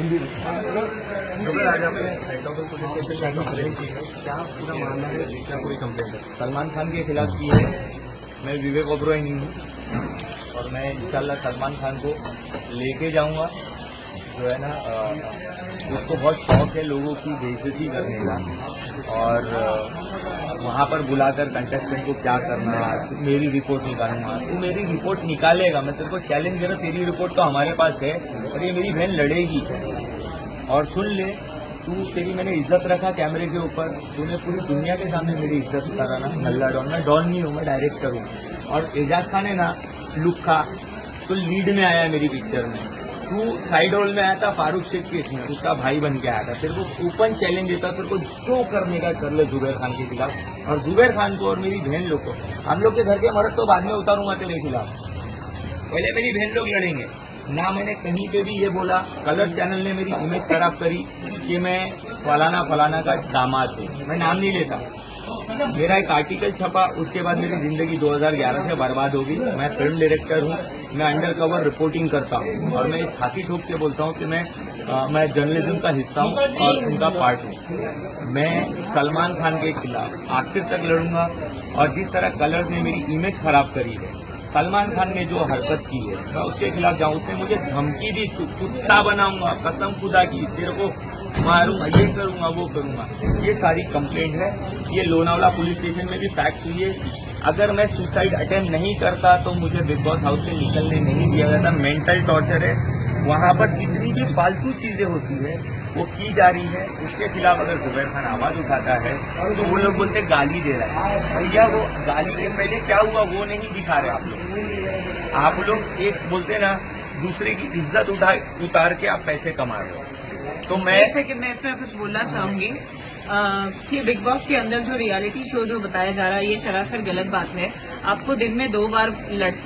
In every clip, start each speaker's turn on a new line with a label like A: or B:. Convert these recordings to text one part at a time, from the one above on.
A: आज आपने police station में कंप्लेंट की है, क्या पूरा मामला है, क्या कोई कंप्लेंट है?
B: सलमान खान के खिलाफ की है। मैं विवेक ओबरॉय नहीं हूँ और मैं इंशाल्लाह सलमान खान को लेके जाऊंगा। जो है ना, उसको बहुत शौक है लोगों की बेइज्जती करने का, और वहाँ पर बुलाकर कंटेस्टेंट को क्या करना, मेरी रिपोर्ट निकालूंगा। तू मेरी रिपोर्ट निकालेगा, मैं तेरे को चैलेंज दे रहा हूँ, तेरी रिपोर्ट तो हमारे पास है और ये मेरी बहन लड़ेगी। और सुन ले, तेरी मैंने इज्जत रखा कैमरे के ऊपर, तूने पूरी दुनिया के सामने मेरी इज्जत करा ना। नल्ला डॉन, मैं डॉन नहीं हूँ, मैं डायरेक्टर हूँ। और एजाज खान है ना लुक्का, तो लीड में आया मेरी पिक्चर में, तू साइड रोल में आया था फारूक शेख के इसमें, उसका भाई बन के आया था। तेरे को ओपन चैलेंज देता, तेरे को जो करने का कर ले जुबैर खान के खिलाफ। और जुबैर खान को और मेरी बहन लोग को, हम लोग के घर के मर्द तो बाद में उतारूंगा तेरे खिलाफ, पहले मेरी बहन लोग लड़ेंगे ना। मैंने कहीं पे भी ये बोला, कलर चैनल ने मेरी इमेज खराब करी कि मैं फलाना फलाना का दामाद हूँ, मैं नाम नहीं लेता। मेरा एक आर्टिकल छपा, उसके बाद मेरी जिंदगी 2011 से बर्बाद हो गई। मैं फिल्म डायरेक्टर हूँ, मैं अंडर कवर रिपोर्टिंग करता हूँ, और मैं छाती ठोक के बोलता हूँ कि मैं जर्नलिज्म का हिस्सा हूँ और उनका पार्ट हूँ। मैं सलमान खान के खिलाफ आखिर तक लड़ूंगा, और जिस तरह कलर ने मेरी इमेज खराब करी है, सलमान खान ने जो हरकत की है, मैं उसके खिलाफ जाऊं। उसने मुझे धमकी दी, कुत्ता बनाऊंगा, कसम खुदा की, तेरे को मारूंगा, ये करूंगा, वो करूंगा। ये सारी कंप्लेंट है, ये लोनावला पुलिस स्टेशन में भी फैक्ट हुई है। अगर मैं सुसाइड अटेम्प्ट नहीं करता तो मुझे बिग बॉस हाउस से निकलने नहीं दिया जाता। मेंटल टॉर्चर है वहाँ पर, जितनी भी फालतू चीजें होती है वो की जा रही है। उसके खिलाफ अगर जुबैर खान आवाज उठाता है तो वो लोग बोलते गाली दे रहा है। भैया वो गाली के पहले क्या हुआ वो नहीं दिखा रहे आप लोग एक बोलते ना, दूसरे की इज्जत उतार के आप पैसे कमा रहे हो। तो मैं
C: इसमें कुछ बोलना चाहूंगी कि बिग बॉस के अंदर जो रियलिटी शो जो बताया जा रहा है, ये सरासर गलत बात है। आपको दिन में 2 बार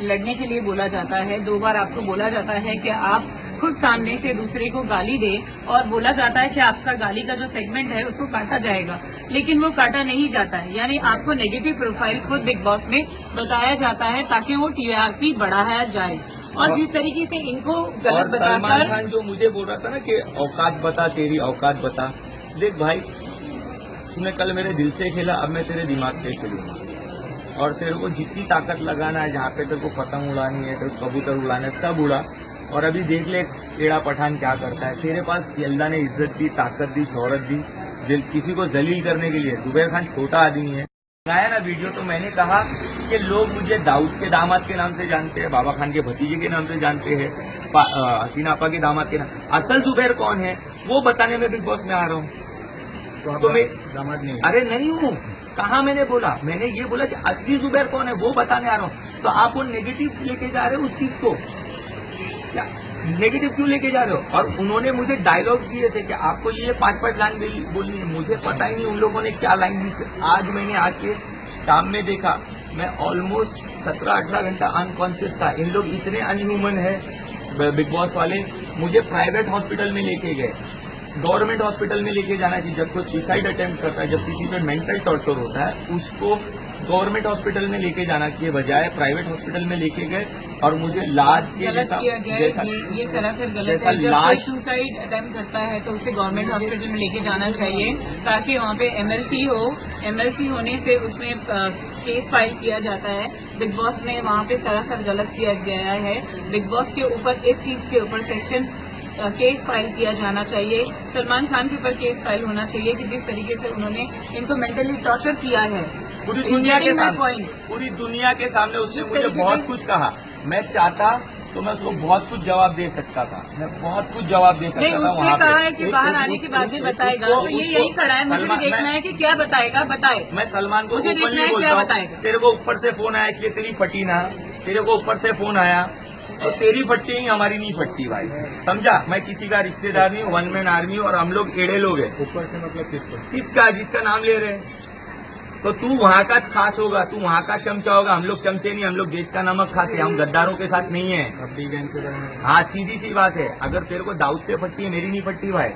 C: लड़ने के लिए बोला जाता है, 2 बार आपको बोला जाता है कि आप खुद सामने से दूसरे को गाली दे, और बोला जाता है कि आपका गाली का जो सेगमेंट है उसको काटा जाएगा, लेकिन वो काटा नहीं जाता है। यानी आपको नेगेटिव प्रोफाइल खुद बिग बॉस में बताया जाता है ताकि वो टीआरपी बढ़ाया जाए। और जिस तरीके से इनको गलत बताकर,
B: सलमान खान जो मुझे बोल रहा था ना कि औकात बता, तेरी औकात बता। देख भाई, तूने कल मेरे दिल से खेला, अब मैं तेरे दिमाग से खेलूंगा। और तेरे को जितनी ताकत लगाना है, जहाँ पे तेरे को पतंग उड़ानी है, तेरे को कबूतर उड़ाना है, सब उड़ा। और अभी देख ले एड़ा पठान क्या करता है। तेरे पास अल्लाह ने इज्जत दी, ताकत दी, शोहरत दी, किसी को जलील करने के लिए। जुबैर खान छोटा आदमी है। आया ना वीडियो, तो मैंने कहा कि लोग मुझे दाऊद के दामाद के नाम से जानते हैं, बाबा खान के भतीजे के नाम से जानते हैं, हसीना आपा के दामाद के नाम। असल जुबैर कौन है वो बताने में बिग बॉस में आ रहा हूँ। तो मैं दामाद नहीं, अरे नहीं हूँ, कहा मैंने बोला, मैंने ये बोला कि असली जुबैर कौन है वो बताने आ रहा हूँ। तो आप वो नेगेटिव लेके जा रहे हो उस चीज को, क्या नेगेटिव क्यों लेके जा रहे हो? और उन्होंने मुझे डायलॉग दिए थे कि आपको ये 5-5 लाइन बोलनी है। मुझे पता ही नहीं उन लोगों ने क्या लाइन दी। आज मैंने आके शाम में देखा, मैं ऑलमोस्ट 17-18 घंटा अनकॉन्शियस था। इन लोग इतने अनह्यूमन है बिग बॉस वाले। मुझे प्राइवेट हॉस्पिटल में लेके गए, गवर्नमेंट हॉस्पिटल में लेके जाना चाहिए। जब कोई सुसाइड अटेम्प्ट करता है, जब किसी पे मेंटल टॉर्चर होता है, उसको गवर्नमेंट हॉस्पिटल में लेके जाना चाहिए, बजाय प्राइवेट हॉस्पिटल में लेके गए। और मुझे लाज के
C: गलत किया गया है, ये सरासर गलत है। जब कोई सुसाइड अटेम्प्ट करता है तो उसे गवर्नमेंट हॉस्पिटल में लेके जाना चाहिए, ताकि वहाँ पे एमएलसी हो। एमएलसी होने से उसमें केस फाइल किया जाता है। बिग बॉस ने वहाँ पे सरासर गलत किया गया है। बिग बॉस के ऊपर इस चीज के ऊपर सेक्शन केस फाइल किया जाना चाहिए। सलमान खान के ऊपर केस फाइल होना चाहिए कि जिस तरीके से उन्होंने इनको मेंटली टॉर्चर किया है
B: पूरी दुनिया के सामने उसने मुझे बहुत कुछ कहा। मैं चाहता तो मैं उसको बहुत कुछ जवाब दे सकता था, मैं बहुत कुछ जवाब दे सकता था।
C: उसने कहा है कि बाहर आने के बाद में बताएगा, तो ये यही खड़ा है। मुझे देखना है कि क्या बताएगा, बताए।
B: मैं सलमान को
C: मुझे देखना है क्या बताएगा।
B: तेरे को ऊपर से फोन आया इसलिए तेरी फटी ना, तेरे को ऊपर से फोन आया तो तेरी फटती ही हमारी नहीं फटती भाई, समझा? मैं किसी का रिश्तेदार नहीं हूँ, 1 मैन आर्मी, और हम लोग एड़े लोग हैं।
A: ऊपर से मतलब
B: किसका? जिसका नाम ले रहे हैं। तो तू वहाँ का खास होगा, तू वहाँ का चमचा होगा। हम लोग चमचे नहीं, हम लोग देश का नमक खाते हैं, हम गद्दारों के साथ नहीं है। हाँ, सीधी सी बात है। अगर तेरे को दाऊद से फटती है, मेरी नहीं फटती भाई।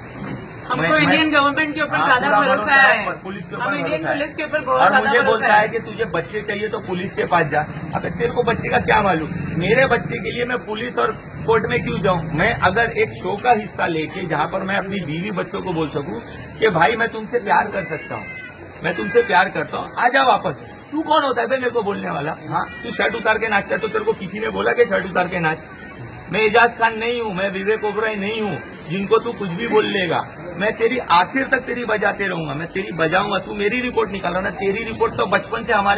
C: हमको इंडियन गवर्नमेंट के ऊपर ज्यादा भरोसा है,
B: पुलिस के
C: हम इंडियन पुलिस के ऊपर बहुत
B: और
C: ज्यादा
B: मुझे
C: भरोसा
B: बोलता है कि तुझे बच्चे चाहिए तो पुलिस के पास जा। अगर तेरे को बच्चे का क्या मालूम, मेरे बच्चे के लिए मैं पुलिस और कोर्ट में क्यों जाऊं? मैं अगर एक शो का हिस्सा लेके जहां पर मैं अपनी बीवी बच्चों को बोल सकूं कि भाई मैं तुमसे प्यार कर सकता हूं, मैं तुमसे प्यार करता हूं, आ जा वापस। तू कौन होता है मेरे को बोलने वाला? हाँ, तू शर्ट उतार के नाचता है तो तेरे को किसी ने बोला कि शर्ट उतार के नाच? मैं एजाज खान नहीं हूं, मैं विवेक ओबरॉय नहीं हूं जिनको तू कुछ भी बोल लेगा। मैं तेरी आखिर तक तेरी बजाते रहूंगा, मैं तेरी बजाऊंगा। तू मेरी रिपोर्ट निकालो ना, तेरी रिपोर्ट तो बचपन से हमारे